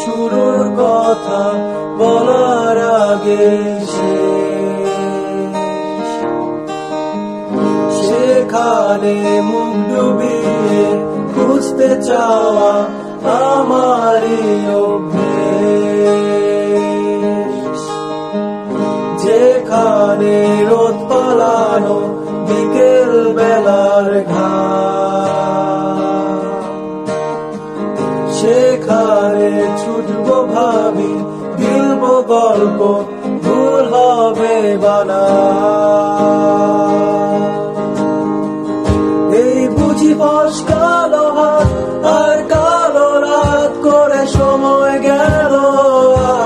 শুরুর কথা বলার আগে সেখানে মুখ ডুবিয়ে খুঁজতে চাওয়া আমারই অভ্যেস। যেখানে রোদ পালানো বিকেল বেলার ঘাম, সেখানে ছুটবো ভাবি, গিলবো গল্প, ভুল হবে বানা। এই বুঝি কালো হাত আর কালো রাত করে সময় গেল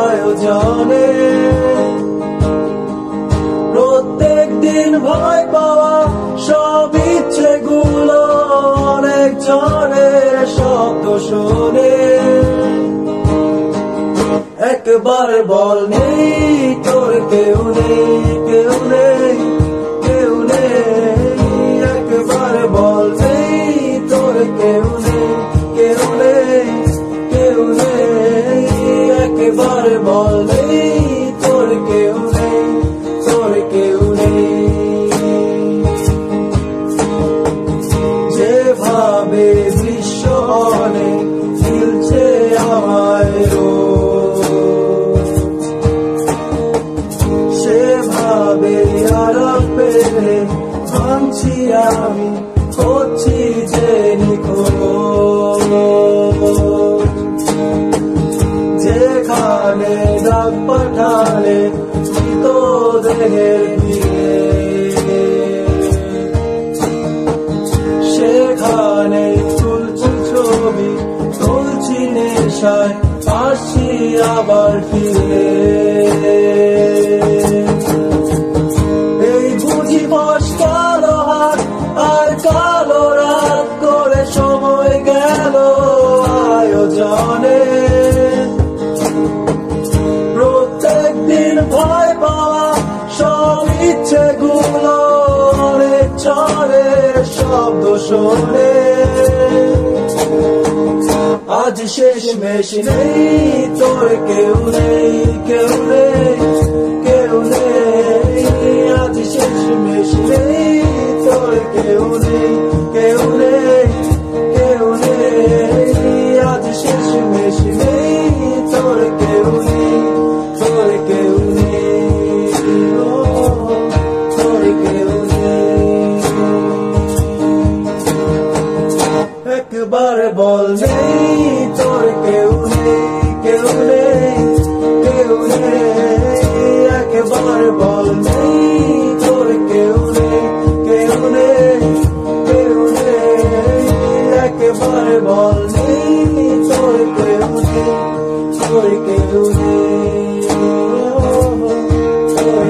আয়োজনে। প্রত্যেক দিন ভয় পাওয়া সব ইচ্ছেগুলো অনেক জনের শব্দ শোনে। একবার বল নেই তোর কেউ নেই, কেউ নেই, কেউ নেই। একবার বল নেই তোর কেউ নেই, কেউ নেই, কেউ নেই। একবার বল নেই তোর কেউ নেই, তোর কেউ নেই। যেভাবে বিশ্ব অনেক ঝিলছে আমায় রোজ, সেভাবে আরাম পেলে ভাঙছি আমি, হচ্ছি যে নিখোঁজ। যেখানে ডাক পাঠালে মৃতদেহের দিকে, সেখানে তুলছি ছবি, তুলছি নেশায়, আসছি আবার ফিরে। এই বুঝি কালো হাত আর কালো রাত করে সময় গেল আয়োজনে। প্রত্যেক দিন ভয় পাওয়া সব ইচ্ছেগুলো অনেক ঝড়ের শব্দ শোনে। আজ শেষ মেশ নেই তোর কেউ নেই, কেউ নেই, কেউ নেই। আজ শেষ মেশ নেই তোর কেউ নেই, কেউ নেই, কেউ নেই। আজ শেষ মেশ নেই তোর কেউ নেই, তোর কেউ নেই, তোর কেউ নেই। একবার বল নেই তোর কেউ নেই, কেউ নেই, কেউ নেই। একবার বল নেই তোর কেউ নেই, কেউ নেই, কেউ নেই। একবার বল নেই তোর কেউ নেই, তোর কেউ নেই, তোর